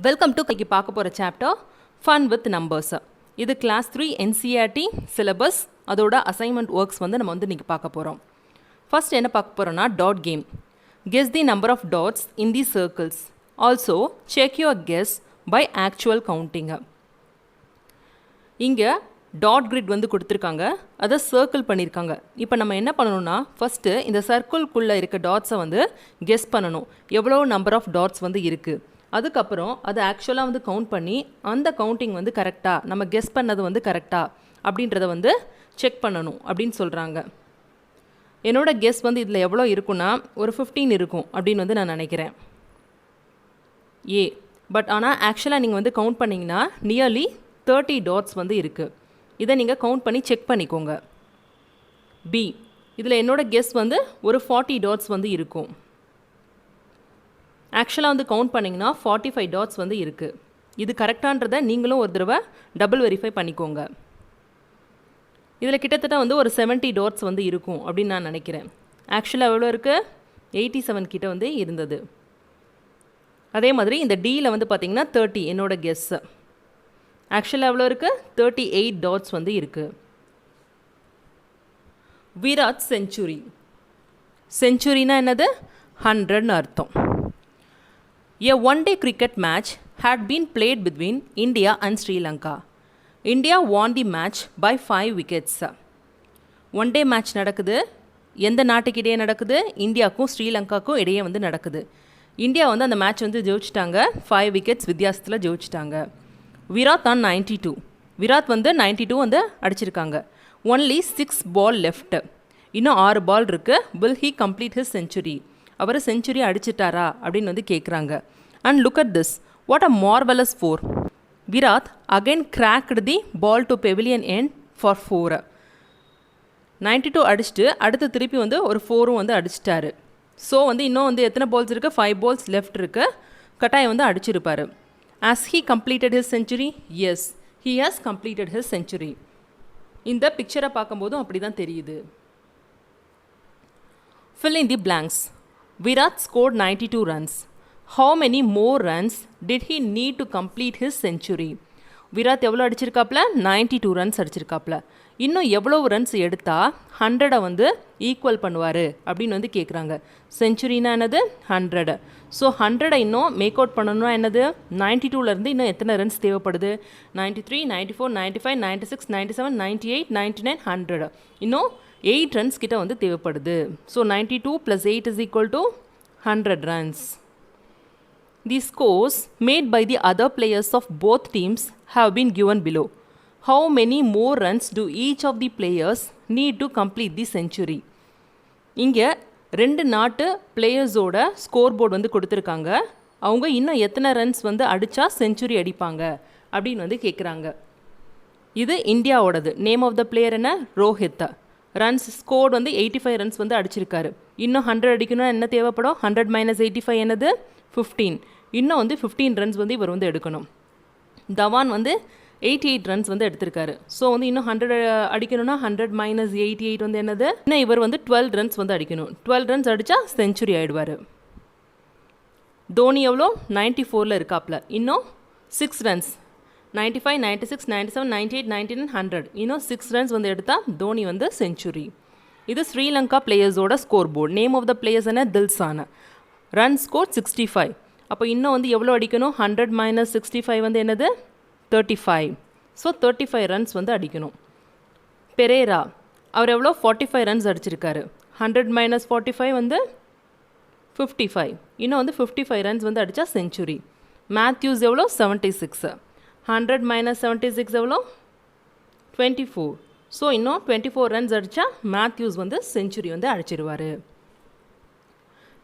Welcome to கைக்கு பார்க்க போகிற சாப்டர் ஃபன் வித் நம்பர்ஸ். இது கிளாஸ் 3 NCERT சிலபஸ். அதோட அசைன்மெண்ட் ஒர்க்ஸ் நம்ம இன்றைக்கி பார்க்க போகிறோம். ஃபர்ஸ்ட் என்ன பார்க்க போகிறோன்னா dot game. Guess the number of dots in the circles. Also check your guess by actual counting. இங்கே டாட் கிரிட் கொடுத்துருக்காங்க, அதை சர்க்கிள் பண்ணியிருக்காங்க. இப்போ நம்ம என்ன பண்ணணும்னா ஃபஸ்ட்டு இந்த சர்க்கிள்குள்ளே இருக்க டாட்ஸை கெஸ் பண்ணணும், எவ்வளோ நம்பர் ஆஃப் டாட்ஸ் இருக்குது. அதுக்கப்புறம் அதை ஆக்சுவலாக கவுண்ட் பண்ணி அந்த கவுண்டிங் கரெக்டாக, நம்ம கெஸ் பண்ணது கரெக்டாக அப்படின்றத செக் பண்ணணும் அப்படின்னு சொல்கிறாங்க. என்னோட கெஸ் இதில் எவ்வளோ இருக்குன்னா ஒரு 15 இருக்கும் அப்படின்னு நான் நினைக்கிறேன். ஏ பட் ஆனால் ஆக்சுவலாக நீங்கள் கவுண்ட் பண்ணிங்கன்னா நியர்லி 30 டாட்ஸ் இருக்குது. இதை நீங்கள் கவுண்ட் பண்ணி செக் பண்ணிக்கோங்க. பி இதில் என்னோட கெஸ் ஒரு 40 டாட்ஸ் இருக்கும். ஆக்சுவலாக கவுண்ட் பண்ணிங்கன்னா 45 டாட்ஸ் இருக்குது. இது கரெக்டான்றதை நீங்களும் ஒரு தடவை டபுள் வெரிஃபை பண்ணிக்கோங்க. இதில் கிட்டத்தட்ட ஒரு 70 டாட்ஸ் இருக்கும் அப்படின்னு நான் நினைக்கிறேன். ஆக்சுவலாக எவ்வளோ இருக்குது? 87 கிட்ட இருந்தது. அதே மாதிரி இந்த டியில் பார்த்திங்கன்னா 30 என்னோட கெஸ்ஸு. ஆக்சுவலாக எவ்வளோ இருக்குது? 38 டாட்ஸ் இருக்குது. விராட் செஞ்சுரி. செஞ்சுரினா என்னது? 100ன்னு அர்த்தம். A one-day cricket match had been played between India and Sri Lanka. India won the match by 5 wickets. One-day match நடக்குது. எந்த நாட்டுக்கு இடையே நடக்குது? இந்தியாவுக்கும் ஸ்ரீலங்காவுக்கும் இடையே நடக்குது. இந்தியா அந்த மேட்ச் ஜெயிச்சிட்டாங்க. 5 விக்கெட்ஸ் வித்தியாசத்தில் ஜெயிச்சிட்டாங்க. விராட் ஆன் 92. விராட் 92 அடிச்சிருக்காங்க. Only 6 ball left. இன்னும் 6 பால் இருக்குது. Will he complete his century? அவர் செஞ்சுரி அடிச்சிட்டாரா அப்படின்னு கேட்குறாங்க. And look at this, what a marvellous 4. Virat again cracked the ball to pavilion end for 4. 92 அடிச்சுட்டு அடுத்து திருப்பி ஒரு 4ம் அடிச்சிட்டாரு. ஸோ இன்னும் எத்தனை பால்ஸ் இருக்குது? 5 பால்ஸ் லெஃப்ட் இருக்குது. கட்டாயம் அடிச்சிருப்பார். Has he completed his century? Yes, he has completed his century. இந்த பிக்சரை பார்க்கும்போதும் அப்படி தான் தெரியுது. Fill in the blanks. Virat scored 92 runs. How many more runs did he need to complete his century? Virat எவ்வளோ அடிச்சிருக்காப்புல? 92 ரன்ஸ் அடிச்சிருக்காப்புல. இன்னும் எவ்வளோ ரன்ஸ் எடுத்தால் 100 ஈக்குவல் பண்ணுவார் அப்படின்னு கேட்குறாங்க. செஞ்சுரினா என்னது? 100. ஸோ 100 இன்னும் மேக் அவுட் பண்ணணும்னா என்னது? 92லேருந்து இன்னும் எத்தனை ரன்ஸ் தேவைப்படுது? 93, 94, 95, 96, 97, 98, 99, 100. இன்னும் 8 ரன்ஸ் கிட்ட தேவைப்படுது. So 92 + 8 = 100 runs. The scores made by the other players of both teams have been given below. How many more runs do each of the players need to complete the century? இங்கே 2 நாட்டு பிளேயர்ஸோட score board கொடுத்துருக்காங்க. அவங்க இன்னும் எத்தனை runs அடித்தா century அடிப்பாங்க அப்படின்னு கேட்குறாங்க. இது இந்தியாவோடது. நேம் ஆஃப் த பிளேயர் என்ன? ரோஹித். ரன்ஸ் ஸ்கோர் 85 ரன்ஸ் அடிச்சிருக்காரு. இன்னும் 100 அடிக்கணும்னா என்ன தேவைப்படும்? 100 - 85 என்னது? 15. இன்னும் 15 ரன்ஸ் இவர் எடுக்கணும். தவான் 88 ரன்ஸ் எடுத்திருக்காரு. ஸோ இன்னும் 100 அடிக்கணும்னா 100 - 88 என்னது? இன்னும் இவர் 12 ரன்ஸ் அடிக்கணும். 12 ரன்ஸ் அடித்தா செஞ்சுரி ஆகிடுவார். தோனி எவ்வளோ? 94ல் இருக்காப்புல. இன்னும் 6 ரன்ஸ். 95, 96, 97, 98, 99, 100. இன்னும் 6 ரன்ஸ் எடுத்தால் தோனி செஞ்சுரி. இது ஸ்ரீலங்கா பிளேயர்ஸோட scoreboard. Name of the players என்ன? தில்சான். Run score 65. அப்போ இன்னும் எவ்வளோ அடிக்கணும்? 100 - 65 என்னது? 35. ஸோ 35 ரன்ஸ் அடிக்கணும். பெரேரா அவர் எவ்வளோ? 45 ரன்ஸ் அடிச்சிருக்காரு. 100 - 45 55. இன்னும் 55 ரன்ஸ் அடித்தா செஞ்சுரி. மேத்யூஸ் எவ்வளோ? 76. 100 - 76 எவ்வளோ? 24. ஸோ இன்னும் 24 ரன்ஸ் அடித்தா மேத்யூஸ் செஞ்சுரி அடிச்சிருவார்.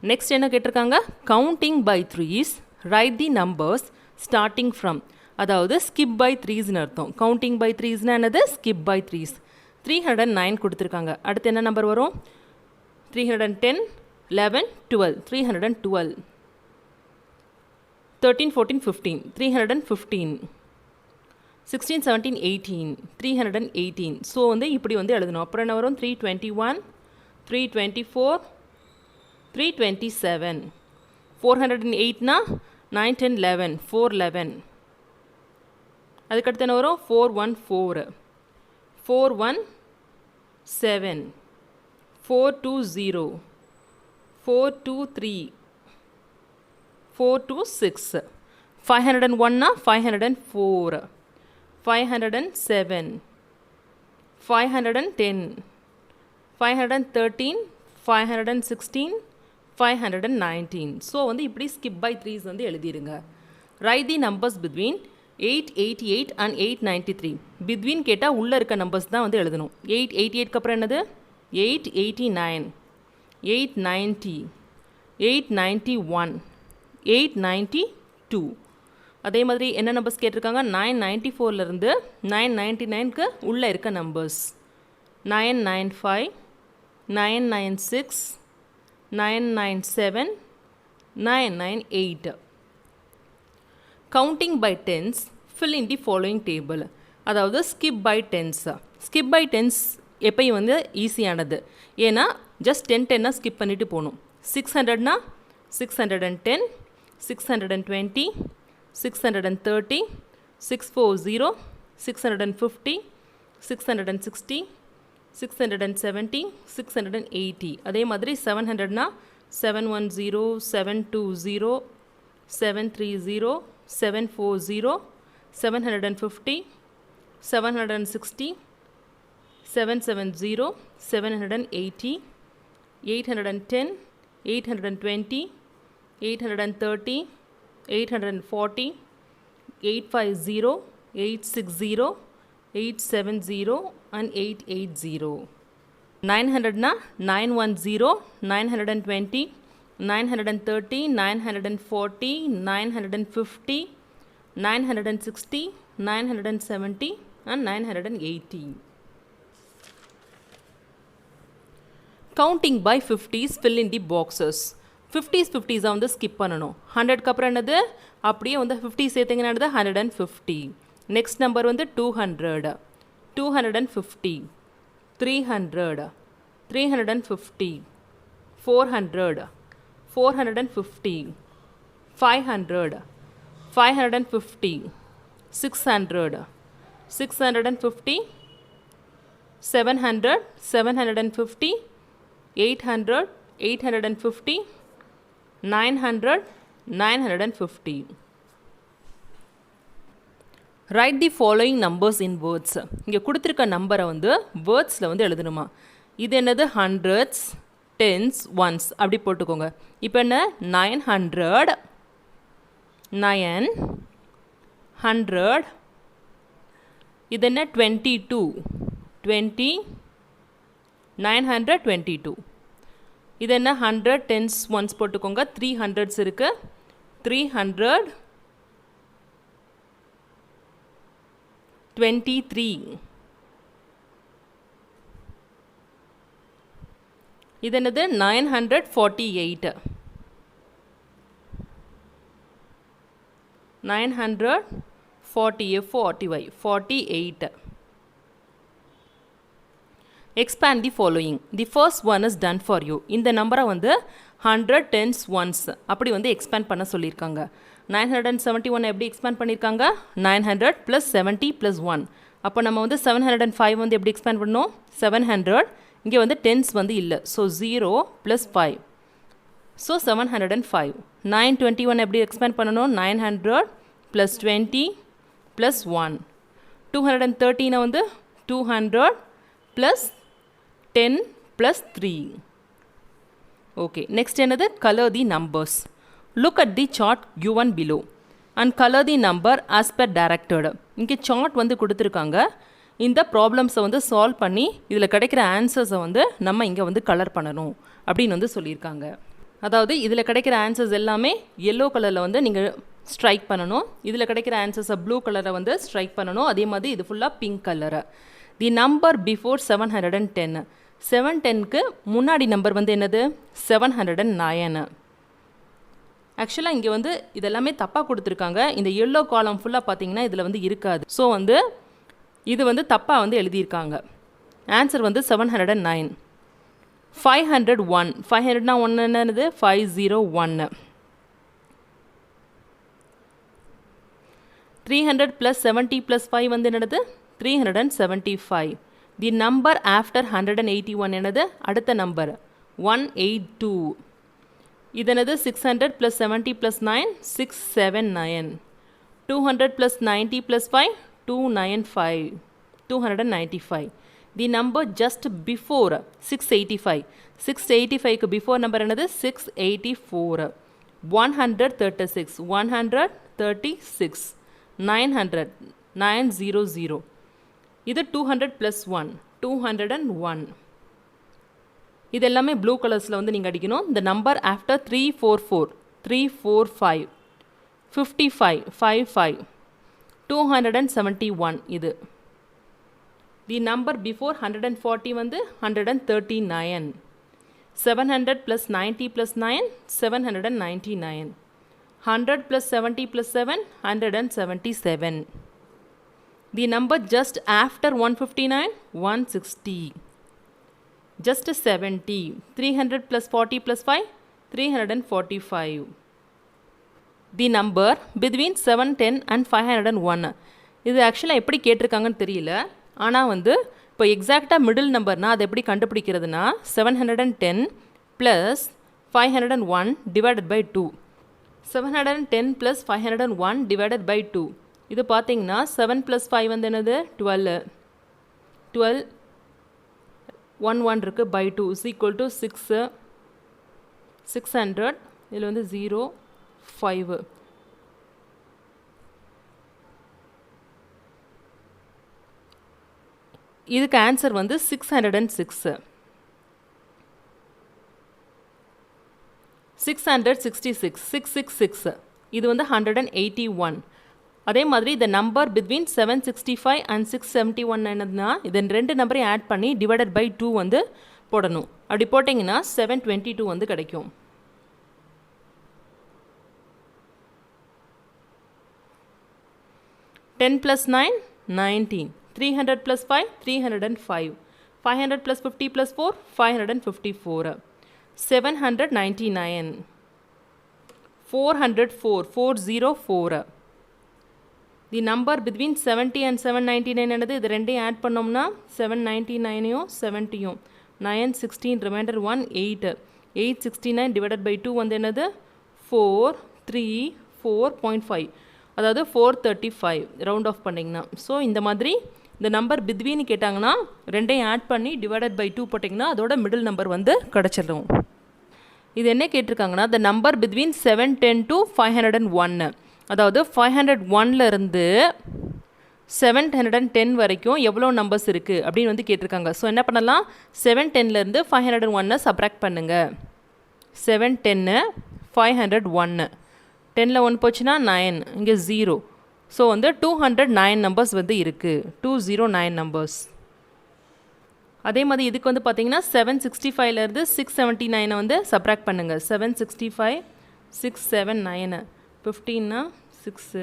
நெக்ஸ்ட் என்ன கேட்டிருக்காங்க? Counting by threes, write the numbers starting from. அதாவது ஸ்கிப் பை த்ரீஸ்னு அர்த்தம். கவுண்டிங் பை த்ரீஸ்னா என்னது? Skip by threes. 309 கொடுத்துருக்காங்க. அடுத்து என்ன நம்பர் வரும்? 310, 11, 12. 312. 13, 14, 15. 315. 16, 17, 18. 318. ஸோ இப்படி எழுதணும். அப்புறம் என்ன வரும்? 321, 324, 327. 408னா 9 10 11 4 11 அதுக்கடுத்து என்ன வரும் 4 1 4 4 1 7 4 2 0 4 2 3 4 2 6 501 னா 504 507 510 513 516 519 ஸோ வந்து இப்படி skip by 3s வந்து எழுதிருங்க. Write the numbers between 888 and 893. between கேட்டால் உள்ளே இருக்க நம்பர்ஸ் தான் வந்து எழுதணும். 888க்கு அப்புறம் என்னது 889 890 891 892. அதே மாதிரி என்ன நம்பர்ஸ் கேட்டிருக்காங்க 994லேருந்து 999க்கு உள்ளே இருக்க numbers 995 996 997 998. Counting by tens fill in the following table. அதாவது skip by tens. Skip by tens எப்பயும் வந்து ஈஸியானது. ஏன்னா ஜஸ்ட் 10 ஸ்கிப் பண்ணிவிட்டு போகணும். 600னா 610 620 630 640 650 660 670 680. அதே மாதிரி 700னா 710 720 730 740 750 760 770 780 810 820 830 840 850 860 870 and 880. 900னா 910 920 930 940 950 960 970 and 980. Counting by 50s fill in the boxes. 50s 50s வந்து ஸ்கிப் பண்ணணும். 100க்கு அப்புறம் என்னது அப்படியே வந்து 50 சேர்த்திங்கன்னா என்னது 150. நெக்ஸ்ட் நம்பர் வந்து 200 250 300 350 400 450 500 550 600 650 700 750 800 850 900 950. Write the following numbers in words. இங்கே கொடுத்துருக்க நம்பரை வந்து வேர்ட்ஸில் வந்து எழுதணுமா. இது என்னது ஹண்ட்ரட்ஸ் டென்ஸ் ஒன்ஸ் அப்படி போட்டுக்கோங்க. இப்போ என்ன 900 900. இது என்ன 22 20 922. இது என்ன 100 டென்ஸ் ஒன்ஸ் போட்டுக்கோங்க. 300s இருக்கு 300 23. இது என்னது 948 940 48. Expand the following. The first one is done for you. இந்த நம்பரை வந்து 100 tens ones அப்படி வந்து எக்ஸ்பேண்ட் பண்ண சொல்லியிருக்காங்க. 971 எப்படி எக்ஸ்பேண்ட் பண்ணியிருக்காங்க 900 + 70 + 1. அப்போ நம்ம வந்து 705 வந்து எப்படி எக்ஸ்பேண்ட் பண்ணோம் 700. இங்கே வந்து டென்ஸ் வந்து இல்லை. ஸோ 0 + 5. ஸோ 705. 921 எப்படி எக்ஸ்பேண்ட் பண்ணணும் 900 + 20 + 1. 213 வந்து 200 + 10 + 3. Okay, next என்னது color the numbers. Look at the chart given below and color the number as per directed. இங்கே chart வந்து கொடுத்துருக்காங்க. இந்த ப்ராப்ளம்ஸை வந்து சால்வ் பண்ணி இதில் கிடைக்கிற ஆன்சர்ஸை வந்து நம்ம இங்கே வந்து கலர் பண்ணணும் அப்படின்னு வந்து சொல்லியிருக்காங்க. அதாவது இதில் கிடைக்கிற ஆன்சர்ஸ் எல்லாமே எல்லோ கலரில் வந்து நீங்கள் ஸ்ட்ரைக் பண்ணணும். இதில் கிடைக்கிற ஆன்சர்ஸை ப்ளூ கலரை வந்து ஸ்ட்ரைக் பண்ணணும். அதே மாதிரி இது ஃபுல்லாக பிங்க் கலரை. The number before 710. 710க்கு முன்னாடி நம்பர் வந்து என்னது 709. ஆக்சுவலாக இங்கே வந்து இதெல்லாமே தப்பாக கொடுத்துருக்காங்க. இந்த எல்லோ காலம் ஃபுல்லாக பார்த்தீங்கன்னா இதில் வந்து இருக்காது. ஸோ வந்து இது வந்து தப்பாக வந்து எழுதியிருக்காங்க. ஆன்சர் வந்து 709. 501. 500னா ஒன்று என்னது 501. 300 plus 70 plus 5 வந்து என்னது 375. The number after 181 என்னது அடுத்த number 182. இதனது 600 plus 70 plus 9 679. 200 plus 90 plus 5 295. 295. The number just before 685. 685 க்கு before number என்னது 684. 136 136. 900 900. இது 200 plus 1 201. இது எல்லாமே ப்ளூ கலர்ஸில் வந்து நீங்கள் அடிக்கணும். இந்த நம்பர் ஆஃப்டர் 344 345 55 55 271 இது. தி நம்பர் பிஃபோர் 140 வந்து 139. 700 plus 90 plus 9 799. 100 plus 70 plus 7 177. The number just after 159 160. Just 70. 300 plus 40 plus 5 345. The number between 710 and 501. இது ஆக்சுவலாக எப்படி கேட்டிருக்காங்கன்னு தெரியல. ஆனால் வந்து இப்போ எக்ஸாக்டாக மிடில் நம்பர்னால் அதை எப்படி கண்டுபிடிக்கிறதுனா 710 plus 501 divided by 2. 710 plus 501 divided by 2. இது பார்த்தீங்கன்னா 7 ப்ளஸ் 5 வந்து என்னது 12. 12 1 1 இருக்குது பை 2 இஸ் ஈக்குவல் டு 6. 600 இதில் வந்து 0 5. இதுக்கு ஆன்சர் வந்து 606. 666 666. இது வந்து 181. அதே மாதிரி இந்த நம்பர் பிட்வீன் 765 அண்ட் 671 என்னதுன்னா இதன் ரெண்டு நம்பரையும் ஆட் பண்ணி டிவைடட் பை 2 வந்து போடணும். அப்படி போட்டிங்கன்னா 722 வந்து கிடைக்கும். Ten plus 9 19. 300 plus 5 305. 500 plus 50 plus 4 554. 799. 404 404. The number between 70 and 799 என்னது இது ரெண்டையும் ஆட் பண்ணோம்னா 799யும் 70யும் 9 16 ரிமைண்டர் 1 8. 869 divided by 2 வந்து என்னது 434.5. அதாவது 435 ரவுண்ட் ஆஃப் பண்ணிங்கன்னா. ஸோ இந்த மாதிரி இந்த நம்பர் பிட்வீன் கேட்டாங்கன்னா ரெண்டையும் ஆட் பண்ணி டிவைடட் பை 2 போட்டிங்கன்னா அதோட மிடில் நம்பர் வந்து கிடச்சிடும். இது என்ன கேட்டிருக்காங்கன்னா த நம்பர் பிட்வீன் 710 to 501. அதாவது 501லேருந்து 710 வரைக்கும் எவ்வளோ நம்பர்ஸ் இருக்குது அப்படின்னு வந்து கேட்டிருக்காங்க. ஸோ என்ன பண்ணலாம் 710லேருந்து 501 சப்ராக்ட் பண்ணுங்கள். 710 501 10ல் 1 போச்சுன்னா 9 இங்கே 0. ஸோ வந்து 209 நம்பர்ஸ் வந்து இருக்குது. 209 நம்பர்ஸ். அதே மாதிரி இதுக்கு வந்து பார்த்தீங்கன்னா 765லேருந்து 679 வந்து சப்ராக்ட் பண்ணுங்கள். 765 679 15னா 6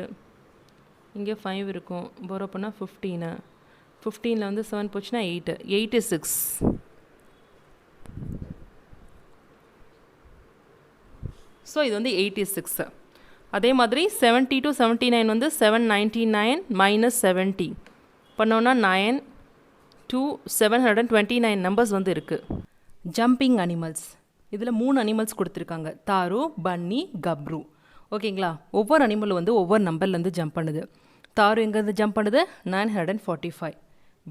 இங்கே 5 இருக்கும் போரோ பண்ணால் 15. 15ல் வந்து 7 போச்சுன்னா 8 86. ஸோ இது வந்து 86. அதே மாதிரி 70 to 79 வந்து 799 minus 70 பண்ணோன்னா 9 to 729 நம்பர்ஸ் வந்து இருக்குது. ஜம்பிங் அனிமல்ஸ் இதில் 3 அனிமல்ஸ் கொடுத்துருக்காங்க. தாரு பன்னி கப்ரு. ஓகேங்களா. ஒவ்வொரு அனிமலும் வந்து ஒவ்வொரு நம்பர்லேருந்து ஜம்ப் பண்ணுது. தாரு எங்கேருந்து ஜம்ப் பண்ணுது 945.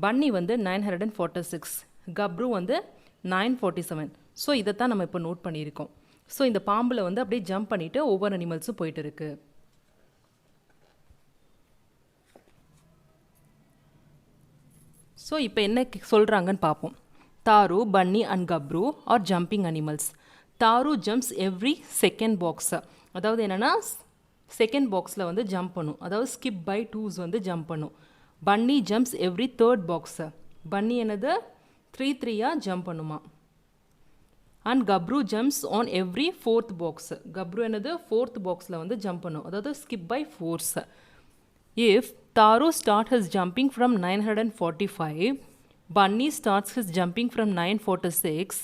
பன்னி வந்து 946. கப்ரு வந்து 947. ஸோ இதைத்தான் நம்ம இப்போ நோட் பண்ணியிருக்கோம். ஸோ இந்த பாம்பில் வந்து அப்படியே ஜம்ப் பண்ணிவிட்டு ஒவ்வொரு அனிமல்ஸும் போயிட்டு இருக்கு. ஸோ இப்போ என்ன சொல்கிறாங்கன்னு பார்ப்போம். தாரு Bunny and Gabru R jumping animals. Tharu jumps every second box. அதாவது என்னென்னா செகண்ட் பாக்ஸில் வந்து ஜம்ப் பண்ணும். அதாவது ஸ்கிப் பை 2s வந்து ஜம்ப் பண்ணும். பன்னி ஜம்ப்ஸ் எவ்ரி தேர்ட் பாக்ஸ். பன்னி என்னது 3 ஜம்ப் பண்ணுமா. And Gabru jumps on every fourth box. Gabru என்னது ஃபோர்த் பாக்ஸில் வந்து ஜம்ப் பண்ணும். அதாவது skip by 4s. If Taru start his jumping from 945, Bunny starts his jumping from 946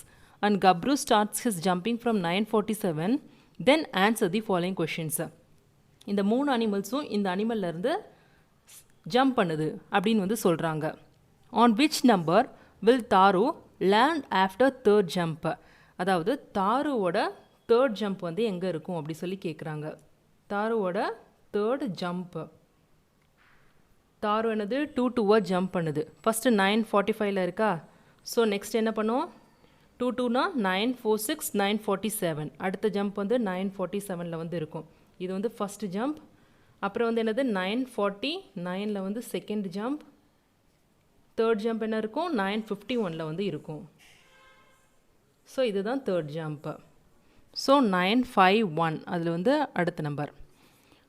and Gabru starts his jumping from 947, then answer the following questions. இந்த 3 அனிமல்ஸும் இந்த அனிமல்லேருந்து jump பண்ணுது அப்படின்னு வந்து சொல்கிறாங்க. On which number will Tharu land after third jump, அதாவது தாருவோட third jump வந்து எங்கே இருக்கும் அப்படி சொல்லி கேட்குறாங்க. தாருவோட தேர்ட் ஜம்ப், தாரு என்னது 2 ஜம்ப் பண்ணுது. ஃபஸ்ட்டு 9:45 இருக்கா. ஸோ நெக்ஸ்ட் என்ன பண்ணும், 2 9 4 6 9:47, அடுத்த ஜம்ப் வந்து 9:47 வந்து இருக்கும். இது வந்து ஃபஸ்ட்டு ஜம்ப். அப்புறம் வந்து என்னது 9:49 வந்து செகண்ட் ஜம்ப். தேர்ட் ஜம்ப் என்ன இருக்கும் 9:51 வந்து இருக்கும். ஸோ இதுதான் தேர்ட் ஜம்ப். ஸோ 951 அதில் வந்து அடுத்த number.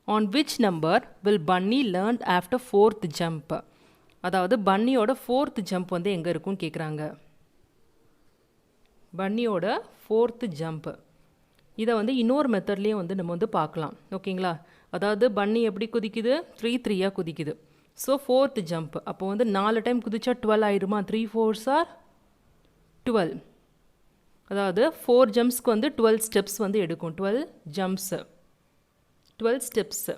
On which number will பன்னி லேர்ன்ட் ஆஃப்டர் ஃபோர்த் ஜம்ப், அதாவது பன்னியோட ஃபோர்த் ஜம்ப் வந்து எங்கே இருக்கும்னு கேட்குறாங்க. பன்னியோட ஃபோர்த்து ஜம்ப் இதை வந்து இன்னொரு மெத்தட்லேயும் வந்து நம்ம வந்து பார்க்கலாம். ஓகேங்களா, அதாவது பன்னி எப்படி குதிக்குது, 3 குதிக்குது. ஸோ ஃபோர்த்து ஜம்ப் அப்போ வந்து 4 டைம் குதிச்சா 12 ஆயிடுமா, 3 4s are 12. அதாவது 4 ஜம்ப்ஸ்க்கு வந்து 12 ஸ்டெப்ஸ் வந்து எடுக்கும். 12 ஜம்ப்ஸு 12 ஸ்டெப்ஸு.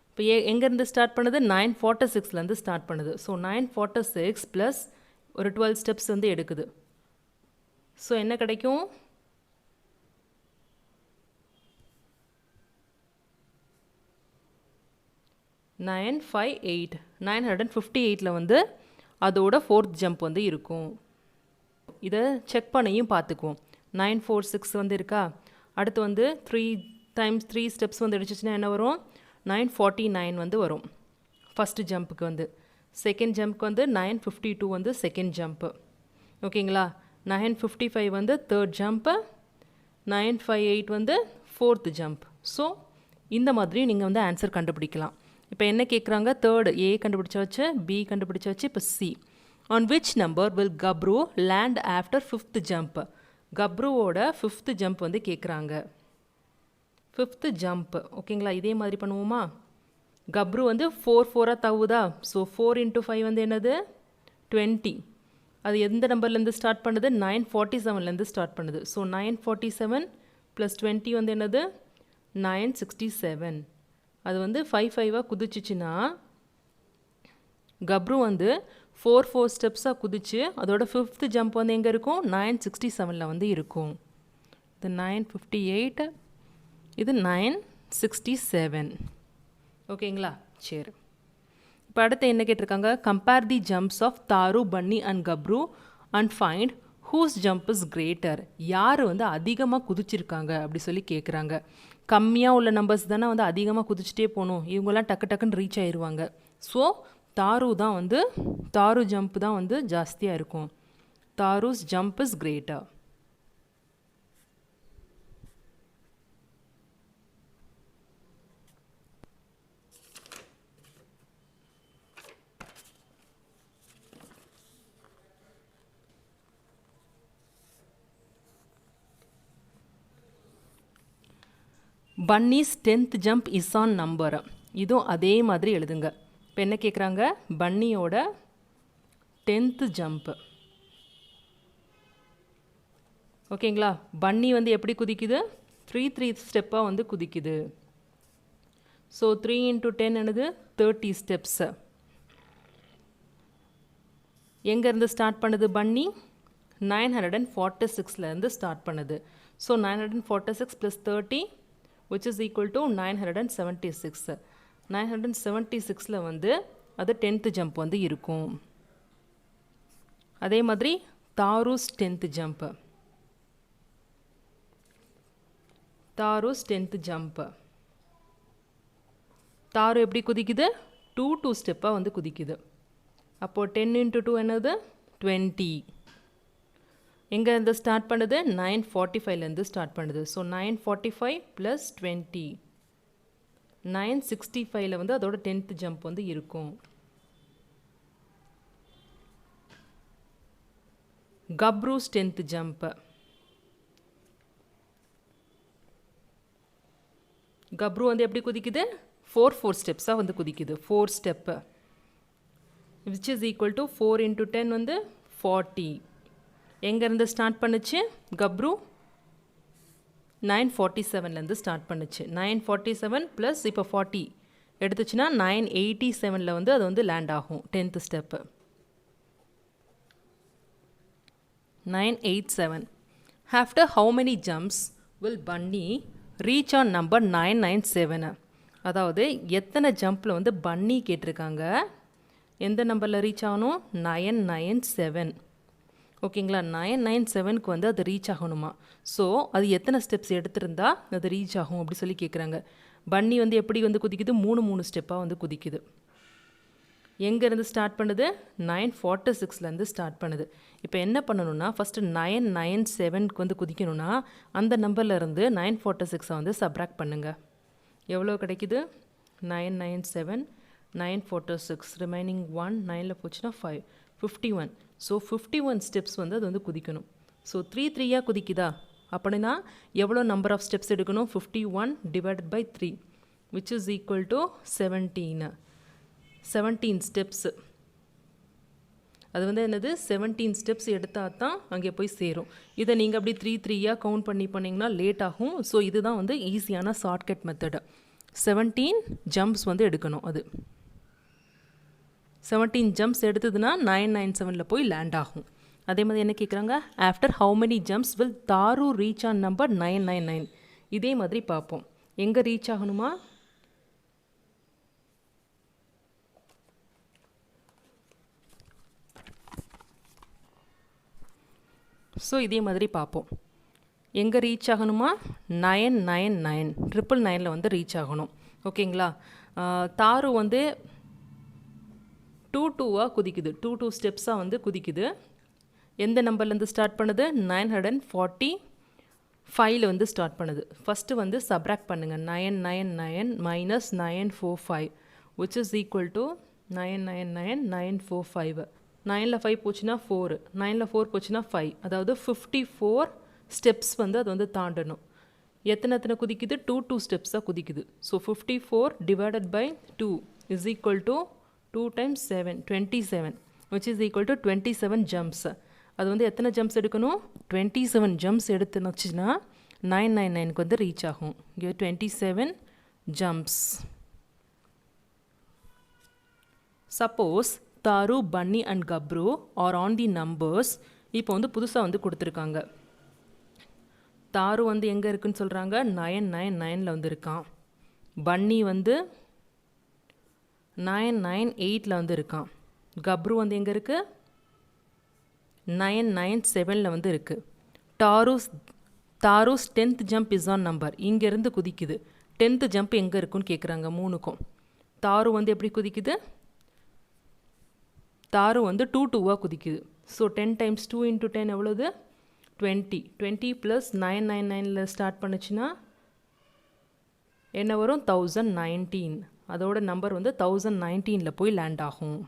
இப்போ எங்கேருந்து ஸ்டார்ட் பண்ணுது, 9:46 ஸ்டார்ட் பண்ணுது. ஸோ 9:46 ப்ளஸ் ஒரு 12 ஸ்டெப்ஸ் வந்து எடுக்குது. ஸோ என்ன கிடைக்கும், 958 958 வந்து அதோட ஃபோர்த் ஜம்ப் வந்து இருக்கும். இதை செக் பண்ணியும் பார்த்துக்குவோம். 946 வந்து இருக்கா. அடுத்து வந்து 3 டைம்ஸ் 3 ஸ்டெப்ஸ் வந்து அடிச்சிச்சுன்னா என்ன வரும், 949 வந்து வரும் ஃபஸ்ட்டு ஜம்ப்புக்கு வந்து. செகண்ட் ஜம்ப்புக்கு வந்து 952 வந்து செகண்ட் ஜம்ப்பு. ஓகேங்களா, 955 வந்து தேர்ட் ஜம்ப்பு, 958 வந்து ஃபோர்த்து ஜம்ப். ஸோ இந்த மாதிரி நீங்கள் வந்து ஆன்சர் கண்டுபிடிக்கலாம். இப்போ என்ன கேட்குறாங்க, தேர்டு ஏ கண்டுபிடிச்சாச்சு, பி கண்டுபிடிச்சாச்சு, இப்போ C. On which number will Gabru land after fifth jump, கப்ருவோட ஃபிஃப்த்து ஜம்ப் வந்து கேட்குறாங்க. ஃபிஃப்த்து ஜம்ப் ஓகேங்களா, இதே மாதிரி பண்ணுவோமா. கப்ரு வந்து 4 தவுதா. ஸோ 4 × 5 வந்து என்னது 20. அது எந்த நம்பர்லேருந்து ஸ்டார்ட் பண்ணுது, 947 ஸ்டார்ட் பண்ணுது. ஸோ 947 + 20 வந்து என்னது 967. அது வந்து 5 குதிச்சிச்சுன்னா கப்ரு வந்து 4 ஸ்டெப்ஸாக குதிச்சு அதோட ஃபிஃப்த்து ஜம்ப் வந்து எங்கே இருக்கும், 967 வந்து இருக்கும். இது 958, இது 967. ஓகேங்களா, சரி. இப்போ அடுத்து என்ன கேட்டிருக்காங்க, compare the jumps of Taru, Bunny and Gabru and find whose jump is greater, யார் வந்து அதிகமாக குதிச்சிருக்காங்க அப்படி சொல்லி கேட்குறாங்க. கம்மியாக உள்ள நம்பர்ஸ் தானே வந்து அதிகமாக குதிச்சுட்டே போகணும், இவங்கெல்லாம் டக்குன்னு ரீச் ஆயிடுவாங்க. ஸோ தாரு ஜம்ப் தான் வந்து ஜாஸ்தியாக இருக்கும். Taru's jump is greater. Bunny's 10th jump is on number, இதுவும் அதே மாதிரி எழுதுங்க. இப்போ என்ன கேட்குறாங்க, பன்னியோட 10th ஜம்ப்பு. ஓகேங்களா, பன்னி வந்து எப்படி குதிக்குது, 3 ஸ்டெப்பாக வந்து குதிக்குது. ஸோ 3 × 10 என்னது 30 ஸ்டெப்ஸு. எங்கேருந்து ஸ்டார்ட் பண்ணுது பன்னி, 946 ஸ்டார்ட் பண்ணுது. So 946 + 30 which is equal to 976. 976 வந்து அது 10th ஜம்ப் வந்து இருக்கும். அதே மாதிரி Darus 10th jump, Darus 10th jump. தாரு எப்படி குதிக்குது, 2 ஸ்டெப்பாக வந்து குதிக்குது. அப்போது 10 × 2 என்னது 20. எங்கே இருந்து ஸ்டார்ட் பண்ணுது, 945 ஸ்டார்ட் பண்ணுது. ஸோ 945 + 20 965 வந்து அதோட 10th ஜம்ப் வந்து இருக்கும். கப்ரூஸ் 10th ஜம்ப், கப்ரு வந்து எப்படி குதிக்குது, 4 ஸ்டெப்ஸாக வந்து குதிக்குது. 4 step which is equal to 4 × 10 வந்து 40. எங்கேருந்து ஸ்டார்ட் பண்ணுச்சு கப்ரு, 947 ஸ்டார்ட் பண்ணுச்சு. 947 + இப்போ 40 எடுத்துச்சுன்னா 987 வந்து அது வந்து லேண்ட் ஆகும் 10th step 987. After how many jumps will bunny reach on number 997? அதாவது எத்தனை ஜம்பில் வந்து பன்னி கேட்டிருக்காங்க, எந்த நம்பரில் ரீச் ஆகணும் 997. ஓகேங்களா, 997க்கு வந்து அது ரீச் ஆகணுமா. ஸோ அது எத்தனை ஸ்டெப்ஸ் எடுத்திருந்தா அது ரீச் ஆகும் அப்படி சொல்லி கேட்குறாங்க. பன்னி வந்து எப்படி வந்து குதிக்குது, மூணு ஸ்டெப்பாக வந்து குதிக்குது. எங்கேருந்து ஸ்டார்ட் பண்ணுது, 946லேருந்து ஸ்டார்ட் பண்ணுது. இப்போ என்ன பண்ணணும்னா ஃபஸ்ட்டு 997க்கு வந்து குதிக்கணும்னா அந்த நம்பர்லேருந்து 946 வந்து சப்ராக்ட் பண்ணுங்கள். எவ்வளோ கிடைக்குது, 997 946 ரிமைனிங் 1 9ல் போச்சுன்னா 5 51. ஸோ 51 ஸ்டெப்ஸ் வந்து அது வந்து குதிக்கணும். ஸோ 3 குதிக்குதா அப்படின்னா எவ்வளோ நம்பர் ஆஃப் ஸ்டெப்ஸ் எடுக்கணும், 51 divided by 3 which is equal to 17 steps. அது வந்து என்னது 17 ஸ்டெப்ஸ் எடுத்தால் தான் அங்கே போய் சேரும். இதை நீங்கள் அப்படி 3 கவுண்ட் பண்ணி பண்ணிங்கன்னா லேட் ஆகும். ஸோ இதுதான் வந்து ஈஸியான ஷார்ட்கட் மெத்தடு. 17 ஜம்ப்ஸ் வந்து எடுக்கணும். அது 17 ஜம்ப்ஸ் எடுத்ததுன்னா 997ல் போய் லேண்ட் ஆகும். அதே மாதிரி என்ன கேட்குறாங்க, after how many jumps will Tharu reach on number 999. இதே மாதிரி பார்ப்போம். எங்கே ரீச் ஆகணுமா, ஸோ இதே மாதிரி பார்ப்போம். எங்கே ரீச் ஆகணுமா, 999 999ல் வந்து ரீச் ஆகணும். ஓகேங்களா, தாரு வந்து 2 குதிக்குது, 2 ஸ்டெப்ஸாக வந்து குதிக்குது. எந்த நம்பர்லேருந்து ஸ்டார்ட் பண்ணுது, 945ல் வந்து ஸ்டார்ட் பண்ணுது. ஃபஸ்ட்டு வந்து சப்ராக்ட் பண்ணுங்கள், 999 minus 945 which is equal to 999 945. 9ல் 5 போச்சுன்னா 4, 9ல் 4 போச்சுன்னா 5, அதாவது 54 ஸ்டெப்ஸ் வந்து அது வந்து தாண்டணும். எத்தனை குதிக்குது, 2 ஸ்டெப்ஸாக குதிக்குது. So 54 divided by 2 is equal to 2 times 7 27 which is equal to 27 jumps. அது வந்து எத்தனை ஜம்ப்ஸ் எடுக்கணும், 27 ஜம்ப்ஸ் எடுத்துனுச்சுன்னா 999க்கு வந்து ரீச் ஆகும். இங்கே 27 jumps. Suppose Taru, Bunny and Gabru are on the numbers. இப்போ வந்து புதுசாக வந்து கொடுத்துருக்காங்க. தாரு வந்து எங்கே இருக்குன்னு சொல்கிறாங்க, 999ல் வந்து இருக்கான். பன்னி வந்து 998ல் வந்து இருக்கான். கப்ரு வந்து எங்கே இருக்குது, 997ல் வந்து இருக்குது. Darus 10th jump is on number. இங்கேருந்து குதிக்குது. 10th ஜம்ப் எங்கே இருக்குன்னு கேட்குறாங்க 3க்கும். தாரு வந்து எப்படி குதிக்குது, தாரு வந்து 2 குதிக்குது. ஸோ 10 டைம்ஸ் 2 இன்ட்டு 10 எவ்வளோது, 20 ப்ளஸ் 999ல் ஸ்டார்ட் பண்ணுச்சுன்னா என்ன வரும், 1019. அதோட நம்பர் வந்து 1019ல் போய் லேண்ட் ஆகும்.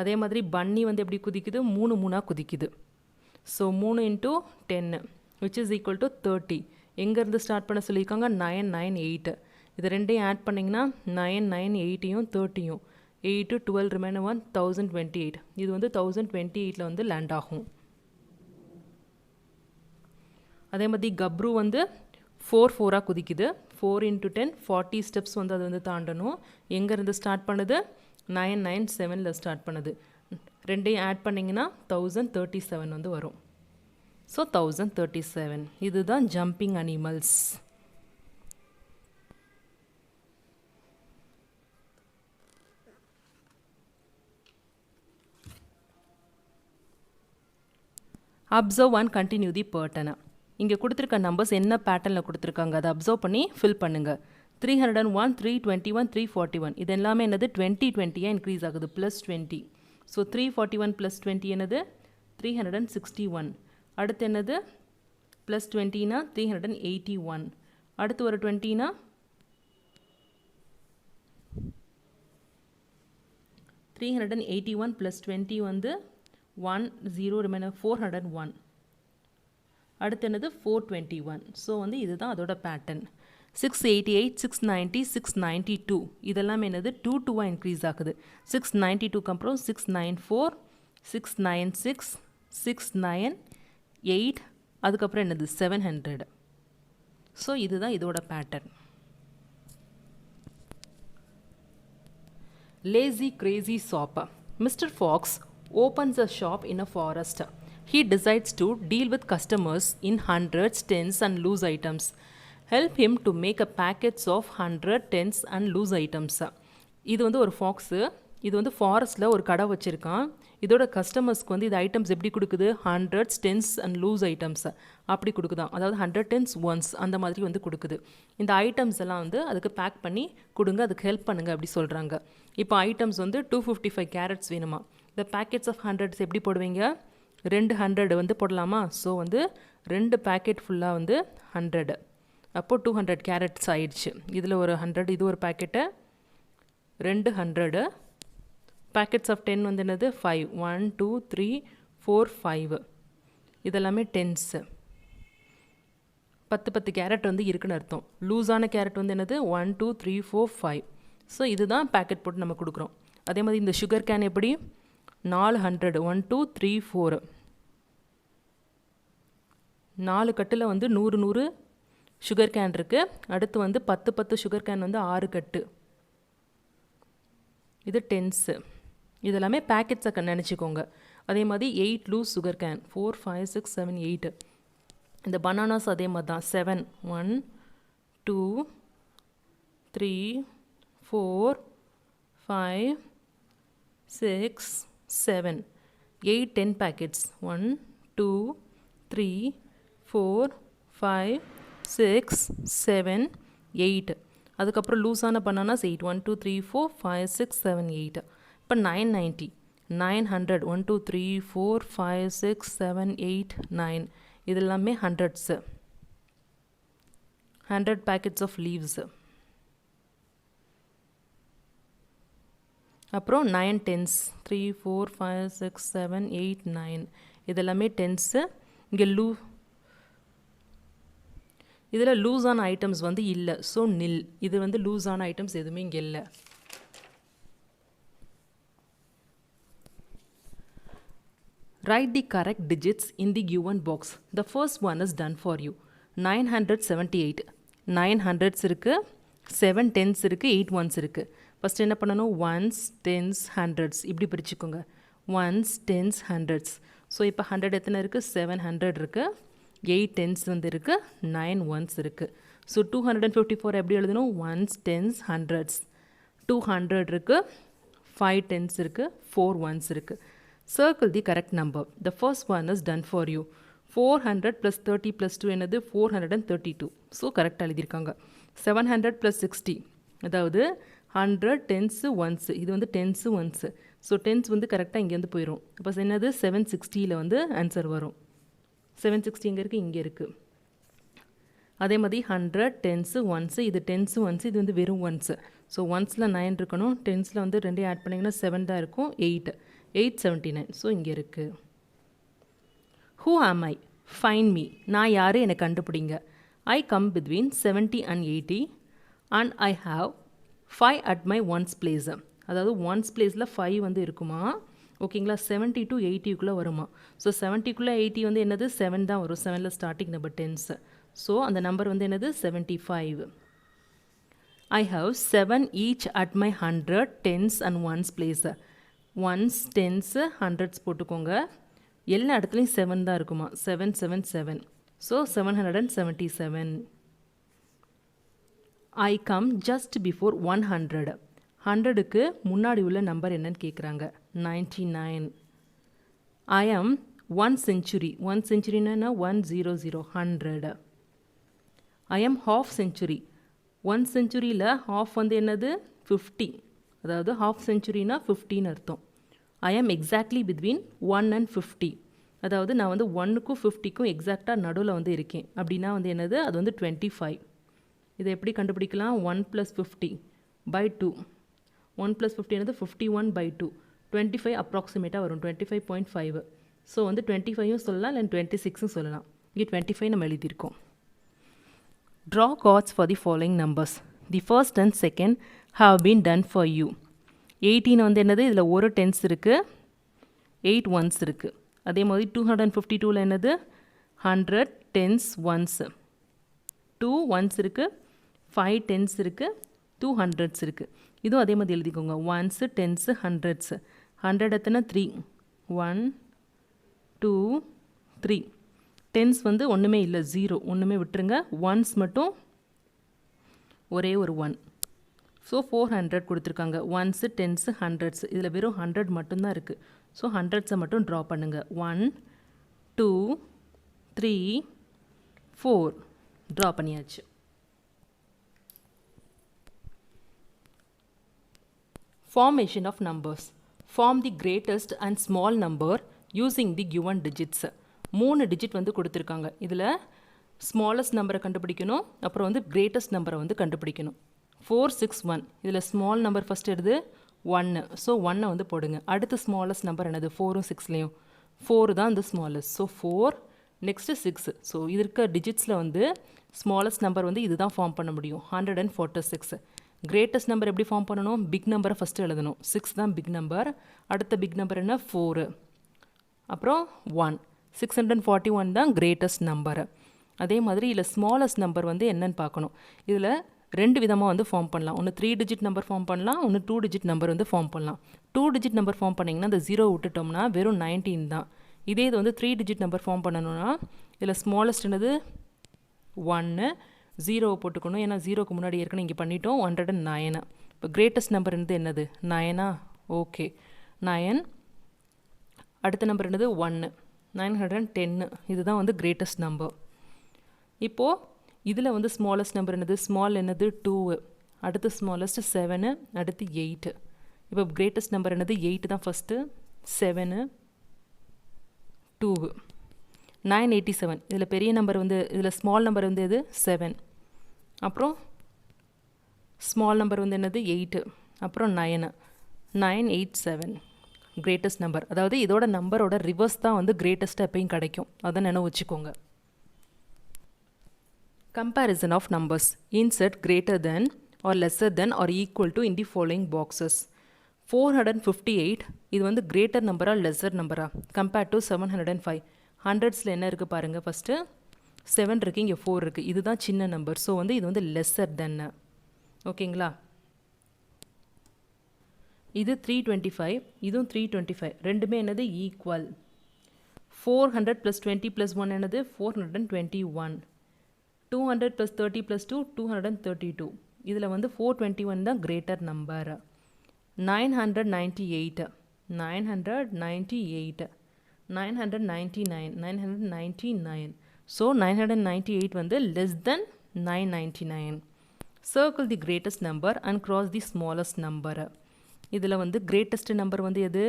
அதே மாதிரி பன்னி வந்து எப்படி குதிக்குது, 3 குதிக்குது. So 3 into 10 which is equal to 30. எங்கேருந்து ஸ்டார்ட் பண்ண சொல்லியிருக்காங்க, 998. இது ரெண்டையும் ஆட் பண்ணிங்கன்னா 998யும் 30யும் 8 12 ரிமைன் 1 1028. இது வந்து 1028ல் வந்து லேண்ட் ஆகும். அதே மாதிரி கப்ரு வந்து 4 குதிக்குது. 4 இன்ட்டு 10 40 ஸ்டெப்ஸ் வந்து அது வந்து தாண்டணும். எங்கேருந்து ஸ்டார்ட் பண்ணுது, 997ல் ஸ்டார்ட் பண்ணுது. ரெண்டையும் ஆட் பண்ணிங்கன்னா 1037 வந்து வரும். ஸோ 1037. இதுதான் jumping animals. Observe and continue the pattern. இங்கே கொடுத்துருக்க நம்பர்ஸ் என்ன பேட்டர்னில் கொடுத்துருக்காங்க அதை அப்சர்வ் பண்ணி ஃபில் பண்ணுங்கள். 301 321 341 இது எல்லாமே என்னது 20 இன்க்ரீஸ் ஆகுது ப்ளஸ் 20. ஸோ 341 ப்ளஸ் 20 என்னது 361. அடுத்து என்னது ப்ளஸ் 20னா 381. அடுத்து ஒரு 20னா 381 ப்ளஸ் 20 வந்து 10 ரிமைனர் 401. அடுத்து என்னது 421. ஸோ வந்து இதுதான் அதோட பேட்டர்ன். 688 690 692 இதெல்லாம் என்னது 2 இன்க்ரீஸ் ஆகுது. 692க்கு அப்புறம் 694 696 698 அதுக்கப்புறம் என்னது 700. ஸோ இதுதான் இதோட pattern. Lazy crazy shop. Mr. Fox opens a shop in a forest. He decides to deal with customers in hundreds, tens, and loose items. Help him to make a packets of 100 tens and loose items. இது வந்து ஒரு fox. இது வந்து ஃபாரஸ்ட்டில் ஒரு கடை வச்சுருக்கான். இதோட கஸ்டமர்ஸ்க்கு வந்து இது ஐட்டம்ஸ் எப்படி கொடுக்குது, hundreds, tens and loose items அப்படி கொடுக்குதான். அதாவது 100 டென்ஸ் ஒன்ஸ் அந்த மாதிரி வந்து கொடுக்குது. இந்த ஐட்டம்ஸ் எல்லாம் வந்து அதுக்கு பேக் பண்ணி கொடுங்க, அதுக்கு ஹெல்ப் பண்ணுங்க அப்படி சொல்கிறாங்க. இப்போ ஐட்டம்ஸ் வந்து 255 கேரட்ஸ் வேணுமா. இந்த பேக்கெட்ஸ் ஆஃப் ஹண்ட்ரட்ஸ் எப்படி போடுவீங்க, 200 வந்து போடலாமா. ஸோ வந்து 2 பேக்கெட் ஃபுல்லாக வந்து 100, அப்போது 200 கேரட்ஸ் ஆயிடுச்சு. இதில் ஒரு 100, இது ஒரு பேக்கெட்டு 200. பேக்கெட்ஸ் ஆஃப் 10 வந்து என்னது 5, 1 2 3 4 5 இதெல்லாமே டென்ஸு. 10 கேரட் வந்து இருக்குன்னு அர்த்தம். லூஸான கேரட் வந்து என்னது 1 2 3 4 5. ஸோ இதுதான் பேக்கெட் போட்டு நம்ம கொடுக்குறோம். அதே மாதிரி இந்த சுகர் கேன் எப்படி 400, 1 2 3 4 4 கட்டில் வந்து 100 சுகர் கேன் இருக்குது. அடுத்து வந்து 10 சுகர் கேன் வந்து 6 கட்டு. இது டென்ஸு. இதெல்லாமே பேக்கெட்ஸை நினச்சிக்கோங்க. அதே மாதிரி 8 லூஸ் சுகர் கேன் 4 5 6 7 8. இந்த பனானாஸ் அதே மாதிரி தான் 7 1 2 3 4 5 6 7 8 10 பேக்கெட்ஸ் 1 2 3 4 5 6 7 8. அதுக்கப்புறம் லூஸான பனானாஸ் 8 1 2 3 4 5 6 7 8. இப்போ 990 900 1 2 3 4 5 6 7 8 9. இது எல்லாமே ஹண்ட்ரட்ஸு. 100 packets of leaves. அப்புறம் 9 டென்ஸ் 3 4 5 6 7 8 9. இதெல்லாமே டென்ஸு. இங்கே இதில் லூஸான ஐட்டம்ஸ் வந்து இல்லை. ஸோ நில். இது வந்து லூஸான ஐட்டம்ஸ் எதுவுமே இங்கே இல்லை. Write the correct digits in the given box. The first one is done for you. 978. 900s இருக்குது, 7 10s இருக்குது, 8 ones இருக்குது. ஃபஸ்ட் என்ன பண்ணணும், ஒன்ஸ் டென்ஸ் ஹண்ட்ரட்ஸ் இப்படி பிரிச்சுக்கோங்க. Ones tens hundreds. ஸோ இப்போ 100 எத்தனை இருக்குது, 700 இருக்குது, 8 டென்ஸ் வந்து இருக்குது, 9 ஒன்ஸ் இருக்குது. ஸோ 254 எப்படி எழுதணும், ஒன்ஸ் டென்ஸ் ஹண்ட்ரட்ஸ். 200 இருக்குது, 5 டென்ஸ் இருக்குது, 4 ஒன்ஸ் இருக்குது. Circle the correct number. The first one is done for you. 400 plus 30 plus 2 என்னது 432. ஸோ கரெக்டாக எழுதியிருக்காங்க. 700 plus 60 அதாவது 100 டென்ஸு ஒன்ஸு. இது வந்து டென்ஸு ஒன்ஸு. ஸோ டென்ஸ் வந்து கரெக்டாக இங்கேருந்து போயிடும். அப்போ என்னது 760 வந்து ஆன்சர் வரும். 760 எங்கே இருக்குது, இங்கே இருக்குது. அதே மாதிரி 100 டென்ஸு ஒன்ஸு. இது டென்ஸு ஒன்ஸு, இது வந்து வெறும் ஒன்ஸு. ஸோ ஒன்ஸில் 9 இருக்கணும், டென்ஸில் வந்து 2 ஆட் பண்ணிங்கன்னா 7 தான் இருக்கும். 879. ஸோ இங்கே இருக்குது. ஹூ ஆம் ஐ, ஃபைன் மீ. நான் யார், எனக்கு கண்டுபிடிங்க. I come between 70 and 80 and I have 5 at my once place. அதாவது ஒன்ஸ் பிளேஸில் 5 வந்து இருக்குமா, ஓகேங்களா. 70 to 80க்குள்ளே வருமா. ஸோ 70க்குள்ளே 80 வந்து என்னது 7 தான் வரும். 7ல் ஸ்டார்டிங் நம்பர் டென்ஸு. ஸோ அந்த நம்பர் வந்து என்னது 75. I have 7 each at my 100 tens and ones place. Ones tens hundreds போட்டுக்கோங்க. எல்லா இடத்துலையும் 7 தான் இருக்குமா. 7 7 7. So 777. I come just before 100. 100க்கு முன்னாடி உள்ள நம்பர் என்னன்னு கேட்குறாங்க. 99. ஐ ஆம் 1 century. 1 centuryனா 100 100. ஐ ஆம் ஹாஃப் செஞ்சுரி. 1 centuryயில் ஹாஃப் வந்து என்னது 50. அதாவது ஹாஃப் செஞ்சுரினா 50ன்னு அர்த்தம். ஐ ஆம் எக்ஸாக்ட்லி பிட்வீன் 1 and 50. அதாவது நான் வந்து 1க்கும் 50க்கும் எக்ஸாக்டாக நடுவில் வந்து இருக்கேன். அப்படின்னா வந்து என்னது, அது வந்து 25. இதை எப்படி கண்டுபிடிக்கலாம், 1 + 50 by 2. 1 + 50 என்னது 51 by 2. 25 அப்ராக்சிமேட்டாக வரும், 25.5. ஸோ வந்து 25யும் சொல்லலாம், இல்லை 26ம் சொல்லலாம். இங்கே 25 நம்ம எழுதியிருக்கோம். Draw cards for the following numbers. The first and second have been done for you. 18 வந்து என்னது, இதில் ஒரு டென்ஸ் இருக்குது, 8 ஒன்ஸ் இருக்குது. அதே மாதிரி 252ல் என்னது 100 டென்ஸ் ஒன்ஸு, 2 ஒன்ஸ் இருக்குது, 5 டென்ஸ் இருக்குது, 2 ஹண்ட்ரட்ஸ் இருக்குது. இதுவும் அதே மாதிரி எழுதிக்கோங்க. Once, tens, hundreds. 100 எத்தனை 3, 1 2 3. டென்ஸ் வந்து ஒன்றுமே இல்லை, 0, ஒன்றுமே விட்டுருங்க. ஒன்ஸ் மட்டும் ஒரே ஒரு 1. ஸோ 400 கொடுத்துருக்காங்க. Once, tens, hundreds. இதில் வெறும் 100 மட்டும்தான் இருக்குது. ஸோ ஹண்ட்ரட்ஸை மட்டும் ட்ரா பண்ணுங்கள். 1 2 3 4 ட்ரா பண்ணியாச்சு. Formation of numbers. Form the greatest and small number using the given digits. 3 digit வந்து கொடுத்துருக்காங்க. இதில் ஸ்மாலஸ்ட் நம்பரை கண்டுபிடிக்கணும், அப்புறம் வந்து கிரேட்டஸ்ட் நம்பரை வந்து கண்டுபிடிக்கணும். 4 6 1. இதில் ஸ்மால் நம்பர் ஃபஸ்ட் எடுத்து 1. ஸோ 1 வந்து போடுங்க. அடுத்து ஸ்மாலஸ்ட் நம்பர் என்னது? 4ம் 6லேயும் 4 தான் வந்து ஸ்மாலஸ்ட். So 4 next 6. ஸோ இது இருக்க டிஜிட்ஸில் வந்து ஸ்மாலஸ்ட் நம்பர் வந்து இதுதான் ஃபார்ம் பண்ண முடியும், 146. கிரேட்டஸ்ட் நம்பர் எப்படி ஃபார்ம் பண்ணணும்? பிக் நம்பரை ஃபஸ்ட்டு எழுதணும். 6 தான் பிக் நம்பர். அடுத்த பிக் நம்பர் என்ன? 4. அப்புறம் 1. 641 தான் கிரேட்டஸ்ட் நம்பர். அதே மாதிரி இதில் ஸ்மாலஸ்ட் நம்பர் வந்து என்னன்னு பார்க்கணும். இதில் 2 விதமாக வந்து ஃபார்ம் பண்ணலாம். ஒன்று 3 டிஜிட் நம்பர் ஃபார்ம் பண்ணலாம், ஒன்று 2 டிஜிட் நம்பர் வந்து ஃபார்ம் பண்ணலாம். 2 டிஜிட் நம்பர் ஃபார்ம் பண்ணிங்கன்னா அந்த 0 விட்டுட்டோம்னா வெறும் 19 தான். இதே இது வந்து 3 டிஜிட் நம்பர் ஃபார்ம் பண்ணணும்னா இதில் ஸ்மாலஸ்ட் என்னது? 1, 0 போட்டுக்கணும். ஏன்னா 0க்கு முன்னாடி ஏற்கனவே இங்கே பண்ணிட்டோம். 109. இப்போ கிரேட்டஸ்ட் நம்பர் என்னது? 9. ஓகே, 9. அடுத்த நம்பர் என்னது? 1, 910. இதுதான் வந்து கிரேட்டஸ்ட் நம்பர். இப்போது இதில் வந்து ஸ்மாலஸ்ட் நம்பர் என்னது? ஸ்மால் என்னது? 2. அடுத்து ஸ்மாலஸ்ட் 7, அடுத்து 8. இப்போ கிரேட்டஸ்ட் நம்பர் என்னது? 8 தான் ஃபஸ்ட்டு. 7 2 987. இதில் பெரிய நம்பர் வந்து இதில் ஸ்மால் நம்பர் வந்து எது? 7. அப்புறம் ஸ்மால் நம்பர் வந்து என்னது? 8. அப்புறம் 9 987 கிரேட்டஸ்ட் நம்பர். அதாவது இதோட நம்பரோட ரிவர்ஸ் தான் வந்து கிரேட்டஸ்ட்டாக எப்பயும் கிடைக்கும். அதை நினைவு வச்சுக்கோங்க. Comparison of numbers. Insert greater than or lesser than or equal to in the following boxes. 458 இது வந்து greater நம்பரா lesser நம்பரா compared to 705. ஹண்ட்ரட்ஸில் என்ன இருக்குது பாருங்கள். ஃபஸ்ட்டு 7 இருக்குது, இங்கே 4 இருக்குது. இதுதான் சின்ன நம்பர். ஸோ வந்து இது வந்து லெஸ்ஸர் தென். ஓகேங்களா? இது 325, இதுவும் 325. ரெண்டுமே என்னது? ஈக்குவல். 400 + 20 + 1 என்னது? 421. 200 + 30 + 2 232. இதில் வந்து 421 தான் கிரேட்டர் நம்பர். 998 998 999 999. ஸோ 998 வந்து less than 999. Circle the greatest number and cross the smallest number. இதில் வந்து greatest number வந்து எது?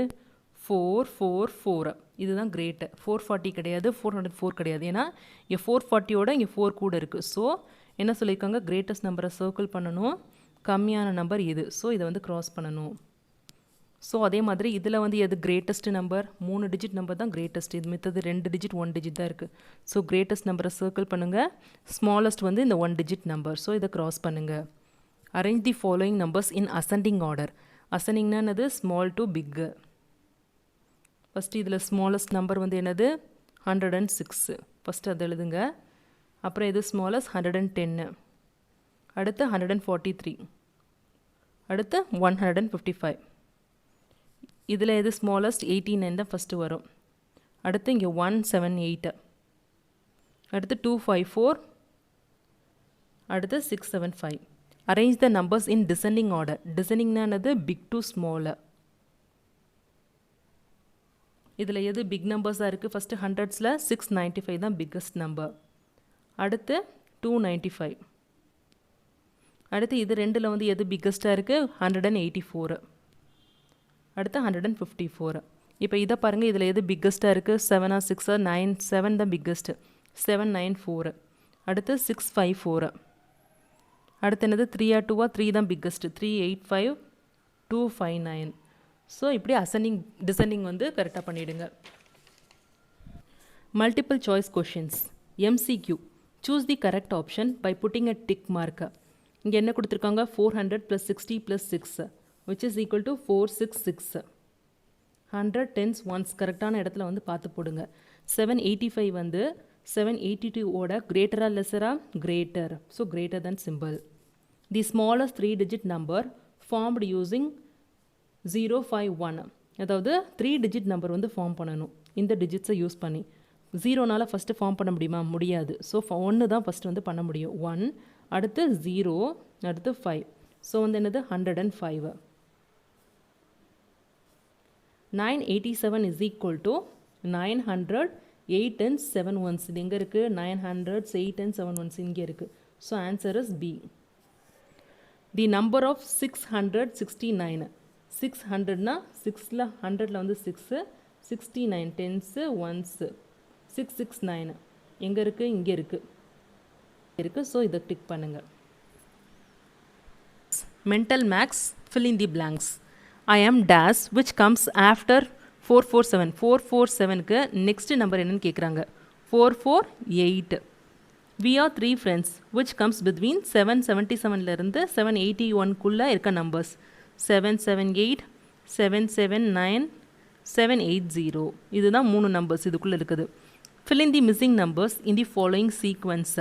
444. இதுதான் கிரேட். 440 கிடையாது, 404 கிடையாது. ஏன்னா இங்கே 440யோட இங்கே 4 கூட இருக்குது. ஸோ என்ன சொல்லியிருக்காங்க? கிரேட்டஸ்ட் நம்பரை சர்க்கிள் பண்ணணும், கம்மியான நம்பர் இது. ஸோ இதை வந்து க்ராஸ் பண்ணணும். ஸோ அதே மாதிரி இதில் வந்து எது கிரேட்டஸ்ட் நம்பர்? 3 டிஜிட் நம்பர் தான் கிரேட்டஸ்ட். இது மித்தது 2 டிஜிட் 1 டிஜிட் தான் இருக்குது. ஸோ கிரேட்டஸ்ட் நம்பரை சர்க்கிள் பண்ணுங்கள். ஸ்மாலஸ்ட் வந்து இந்த 1 டிஜிட் நம்பர். ஸோ இதை க்ராஸ் பண்ணுங்கள். Arrange the following numbers in ascending order. அசெண்டிங்னா என்னது? Small to big. ஃபஸ்ட்டு இதில் ஸ்மாலஸ்ட் நம்பர் வந்து என்னது? 106. ஃபஸ்ட்டு அதை எழுதுங்க. அப்புறம் இது ஸ்மாலஸ்ட் 110. அடுத்து 143. அடுத்து 155. இதில் எது ஸ்மாலஸ்ட்? 89 தான் ஃபஸ்ட்டு வரும். அடுத்து இங்கே 178. அடுத்து 254. அடுத்து 675. Arrange the numbers in descending order. டிசெண்டிங்னா என்னது? Big to small. இதில் எது பிக் நம்பர்ஸாக இருக்குது? ஃபஸ்ட்டு ஹண்ட்ரட்ஸில் 695 தான் பிக்கஸ்ட் நம்பர். அடுத்து 295. அடுத்து இது ரெண்டில் வந்து எது பிக்கஸ்ட்டாக இருக்குது? 184. அடுத்து 154. இப்போ இதை பாருங்கள். இதில் எது பிக்கஸ்ட்டாக இருக்குது? 7 6 9 7 தான் பிக்கஸ்ட்டு. 794. அடுத்து 654. அடுத்து என்னது? 3 2 3 தான் பிக்கஸ்ட்டு. 385 259. ஸோ இப்படி அசெண்டிங் டிசெண்டிங் வந்து கரெக்டாக பண்ணிவிடுங்க. Multiple choice questions. MCQ. Choose the correct option by putting a tick mark. இங்கே என்ன கொடுத்துருக்காங்க? 400 + 60 + 6 which is equal to 466. 100 10s 1s கரெக்டான இடத்துல வந்து பார்த்து போடுங்க. 785 வந்து 782ஓட கிரேட்டரா லெஸரா? Greater. So greater than simple. The smallest 3-digit number formed using 051. அதாவது 3-digit நம்பர் வந்து ஃபார்ம் பண்ணணும் இந்த டிஜிட்ஸை யூஸ் பண்ணி. 0னால ஃபஸ்ட்டு ஃபார்ம் பண்ண முடியுமா? முடியாது. ஸோ 1 தான் ஃபஸ்ட்டு வந்து பண்ண முடியும். 1, அடுத்து 0, அடுத்து 5. ஸோ வந்து என்னது 105. 987 is equal to 900 8 and 7 ones. இது எங்கே இருக்குது? 900 8 and 7 ones இங்கே இருக்குது. So answer is B. The number of 669. 600னா 6ல 100ல வந்து 6, 69 10s ones 669 எங்கே இருக்குது? இங்கே இருக்குது. ஸோ இதை டிக் பண்ணுங்கள். Mental max, fill in the blanks. I am dash which comes after 447. 447க்கு நெக்ஸ்ட் நம்பர் என்னன்னு கேட்குறாங்க. 448. We are 3 friends which comes between 777லேருந்து 781க்குள்ளே இருக்க நம்பர்ஸ். 778, 779, 780. இதுதான் 3 நம்பர்ஸ் இதுக்குள்ளே இருக்குது. Fill in the missing numbers in the following sequence.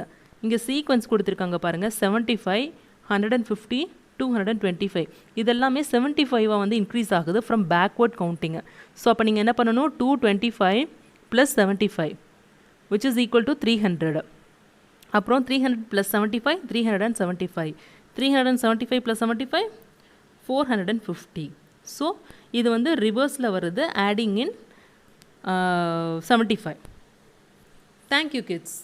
இங்கே sequence கொடுத்துருக்காங்க பாருங்கள். 75, 150, 225. இதெல்லாமே 75 வந்து இன்க்ரீஸ் ஆகுது ஃப்ரம் பேக்வர்ட் கவுண்டிங்கு. ஸோ அப்போ நீங்கள் என்ன பண்ணணும்? 225 + 75 which is equal to 300. அப்புறம் 300 + 75 375. 375 + 75 450. ஸோ இது வந்து ரிவர்ஸில் வருது ஆடிங் இன் 75. Thank you kids.